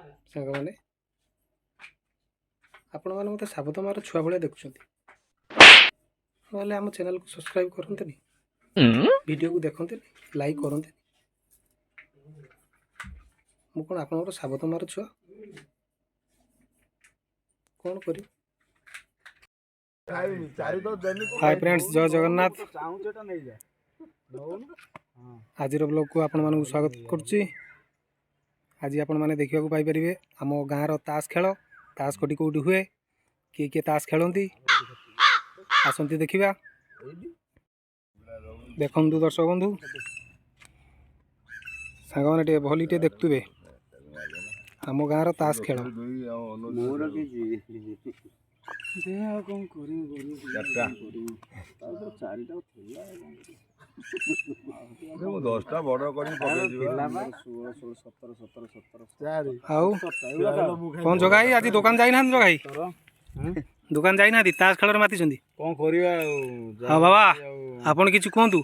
सांग मैंने आपण मैंने मत साबत मार छुआ भाया देखुं ना आम चैनल को सब्सक्राइब करते वीडियो को देखते लाइक करते मु कौन आप साबत मार छुआ कौन कर हाय फ्रेंड्स जय जगन्नाथ आज ब्लॉग को आपण मानक स्वागत करुच्ची। आज आपण मैंने देखा पाइपर आम गाँव ताश खेल ताश कोटी कौटी हुए किए किए ताश खेलती आसती देखा देखु दर्शक बंधु सांग मैंने भली टे देखुवे आम गाँव ताश खेल कौन जगाई आज दुकान जाई ना जगाई दुकान जाई ना ताश खेल माति कौन हाँ बाबा आपन किछु कहतु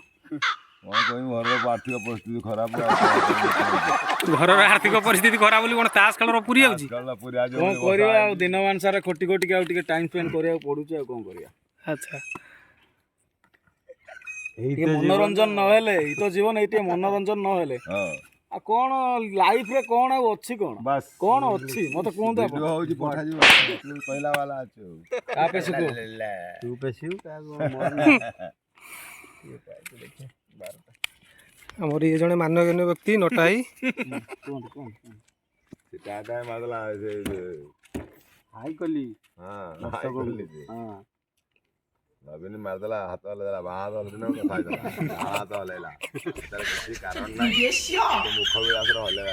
घर आर्थिक परिस्थिति खराब बोली कौन ताश खेल पूरी आउची दिन मान सारा कोटी कोटी के टाइम स्पेंड करिया पड़ुची आ कोन करिया। अच्छा मनोरंजन नहेले ई तो जीवन एटे मनोरंजन नहेले आ कोन लाइफ रे कोन अछि कोन बस कोन अछि मते कोन वीडियो होची पठा जी पहिला वाला अछि का पैसे को तू पैसे का मोर ये जने मान्यगण्य व्यक्ति नटाई कोन कोन दादा मादला हाई कली हां हाई कली हां नवीन मारदला हाथ वाला बाहाद वाला दिन कथा आइला हाथ वाला लेला तार किसी कारण नाही मुख विलास रे हले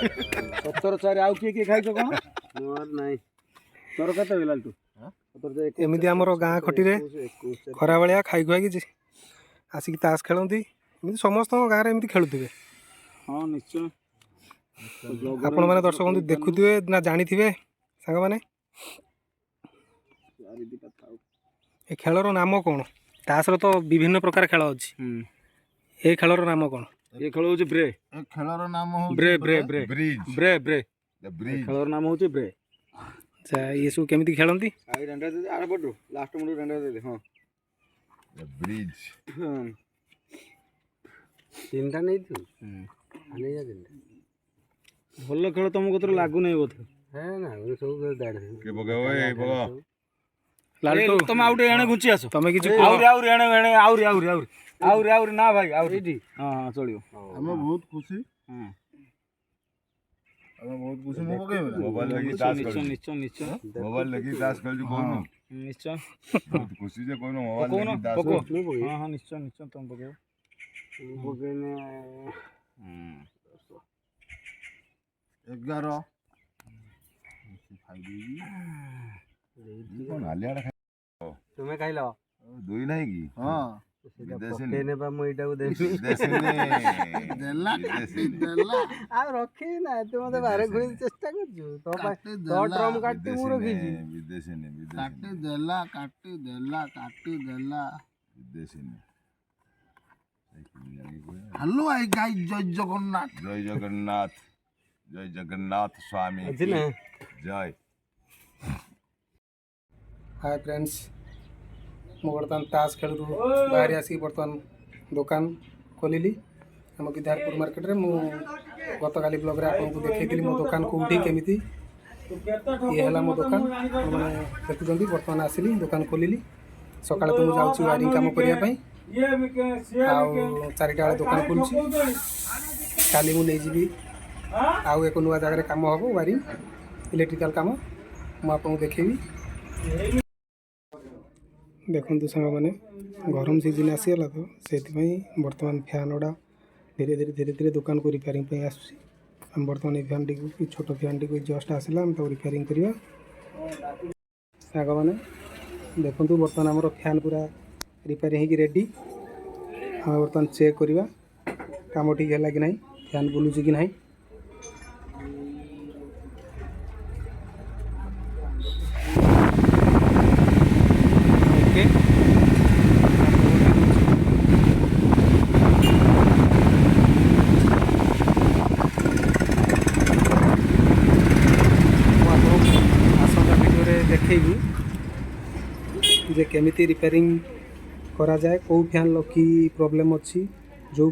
70 4 आउ के खाइछो कोन मोर नाही तोर कते वेलाल तू एमिति हमर गाँ खटी रे खरा बलिया खाई खुआ कि आसिक ताश खेलती एमिति समस्त गाँ रे एमिति खेलुथिबे। हां निश्चय आपण माने दर्शक बंधु देखुथिबे ना जानिथिबे सांग माने ए खेलर नाम कौन ताश रो तो विभिन्न प्रकार खेल अच्छी ए खेलर नाम कौन ये खेल होची ब्रे ए खेलर नाम हो ब्रे ब्रे ब्रे ब्रिज ब्रे ब्रे द ब्रिज खेलर नाम होची ब्रे। अच्छा ये सब केमिति खेलंती आई डंडा दे आरे पटू लास्ट मुंडू डंडा दे हां द ब्रिज तीनटा नहीं थी आने जा दिन भलो खेल तुमको तो लागू नहीं बोथे है ना सब दाड़ के बगे ओए बगा लालटू तुम आउट एणे घुची आसो तमे किछ आउर एणे एणे आउर ना भाई आउर एडी हां हां चलियो हम बहुत खुशी हां हम बहुत खुशी मो के मोबाइल लगी ताश कर निश्चय निश्चय मोबाइल लगी ताश कर जो कोन निश्चय बहुत खुशी जे कोन मोबाइल लगी ताश हां हां निश्चय निश्चय तुम बगे बगेने 11 कौन हालियाडा तुम्हें खाइलो दुई नहीं की हां पकेने बा मोइटा को देसी देसी ने देला देला आ रखी ना तू मते बारे घुई चेष्टा कर जो तो ड्रम काटी मु रखी जी विदेशी ने काटी देला विदेशी ने हेलो आई गाइस जय जगन्नाथ स्वामी जय। हाय फ्रेंड्स मु बर्तमान ताश खेल बाहर आसिक बर्तमान दुकान खोलिली आम विद्यारपुर मार्केट रे मु गत काली ब्लॉग रे आपको देखैली मो दुकान कोठी केमिति ये हला मो दुकान माने देखुचंदी बर्तमान आसिली दुकान खोलिली सकाळ तो मु जाउची वायरिंग काम करिया पई आउ 4टा वाले दुकान खुलची काली मु नै जीबी आउ एक नुआ जगह काम हबो वायरिंग इलेक्ट्रिकल काम मु आपको देखेबी। देखु सांग मैंने गरम सीजन आसीगला तो से बर्तमान फैन गुड़ा धीरे धीरे दुकान को रिपेयरिंग आम बर्तमान फैन टी छोट फैन टी जस्ट आसला रिपेयरिंग करवा सांग मैंने देखु बर्तमान आम फैन पूरा रिपेयरिंग हो रेडी आम बर्तमान चेक करवा कम ठीक है कि ना फैन बुलूची कि ना केमिति रिपेयरिंग करा जाए को फैन लकी प्रॉब्लम अच्छी जो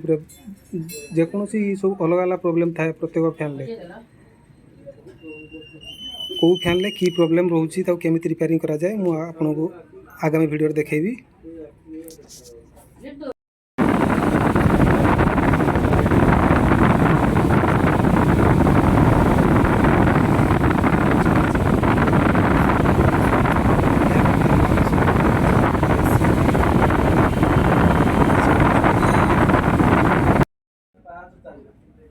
जेकोसी सब अलग अलग प्रॉब्लम थाए प्रत्येक फैन ले को फैन ले की प्रॉब्लम रोची ताको केमिति रिपेयरिंग करा जाए मु आपनको आगामी वीडियो रे देखेबी।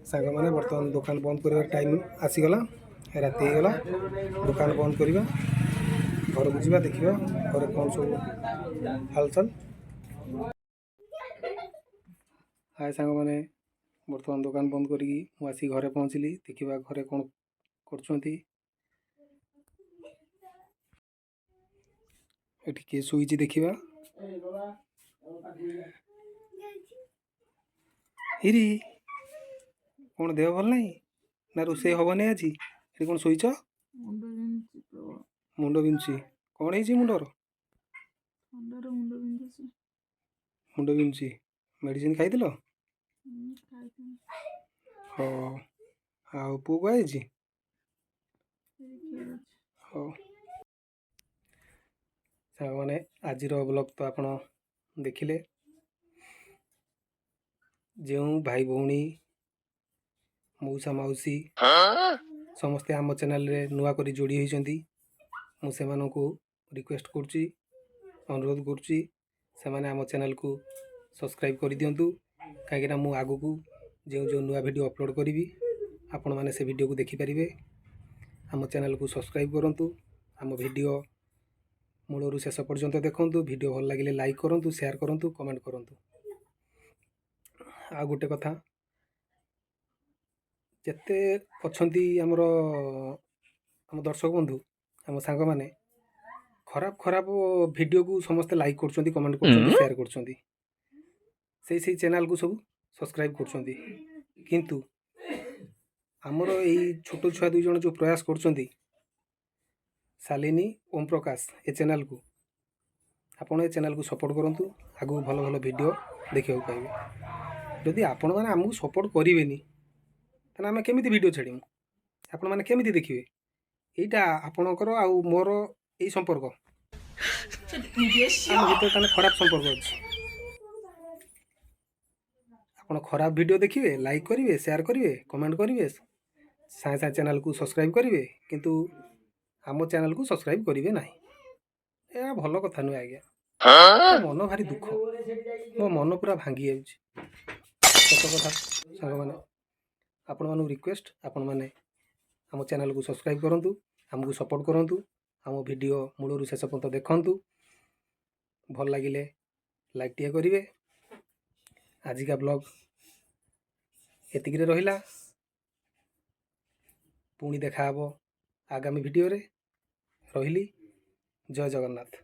सांग मैंने बर्तमान दुकान बंद कर टाइम आसीगला राति होगला दुकान बंद करवा घर को जा देखा घर कौन सब हालचाल। हाय सांग मैंने बर्तमान दुकान बंद करी आसी घरे पहुँचली देखा घरे कौन करछंती एठी के सुईची देखा हिरी कौन देह भल नहीं ना रोसे हेनी आज ये कौन शोच मुंड बिंधुची कौन है मुंडर मुंड बिंधुची मेडिसिन खाई हाँ आ पु को आई हाँ सांग मैंने आज ब्लॉग तो आप देखिले जो भाई भौणी मौसा मौसी समस्ते आम चैनल रे नुआ करी जोड़ी होती मुझे रिक्वेस्ट करुच्ची अनुरोध करुच्ची से आम चैनल को सब्सक्राइब कर दिंतु कहीं मु आगु को जो जो नुआ वीडियो अपलोड करी आपण मैंने से वीडियो को देखिपारे आम चैनल को सब्सक्राइब करूँ आम वीडियो मूलरू शेष पर्यंत देखूँ वीडियो भल लगे लाइक करूँ शेयर करूँ कमेंट करूँ। आ गोटे कथा जिते अच्छा आमर आम दर्शक बंधु आम सांग मैंने खराब खराब वीडियो को समस्ते लाइक कर कमेंट कर शेयर कर चैनल को सब सब्सक्राइब कर किंतु आमर यही छोट छुआ दुई जन जो प्रयास कर शालिनी ओम प्रकाश ए चैनल को आपण ए चैनल को सपोर्ट करूँ आगू भल भल वीडियो देखा पाइबे जदि आपण मैंने आमको सपोर्ट करेनि तेना आम केमी वीडियो छाड़ू आपण मैंने केमी देखिए यहीटा आपणकर आउ मोर यही संपर्क भर खराब संपर्क अच्छे आप खराब वीडियो देखिए लाइक करेंगे शेयर करेंगे कमेंट करेंगे साए साए चैनल को सब्सक्राइब करेंगे किंतु आम चैनल को सब्सक्राइब करेंगे ना या भल कथा नुहे आज्ञा मन भारी दुख मो मन पूरा भांगी जाऊँ सत कथा सांग मैंने आपण मानू रिक्वेस्ट आपण मैंने आम चैनल को सब्सक्राइब करूँ आमको सपोर्ट करूँ आम वीडियो मूलरू शेष पर्यंत देखूँ भल लगिले लाइक टे करेंगे। आजिका ब्लॉग एतिक रहिला पुणी देखा आगामी वीडियो रे रहिली जय जगन्नाथ।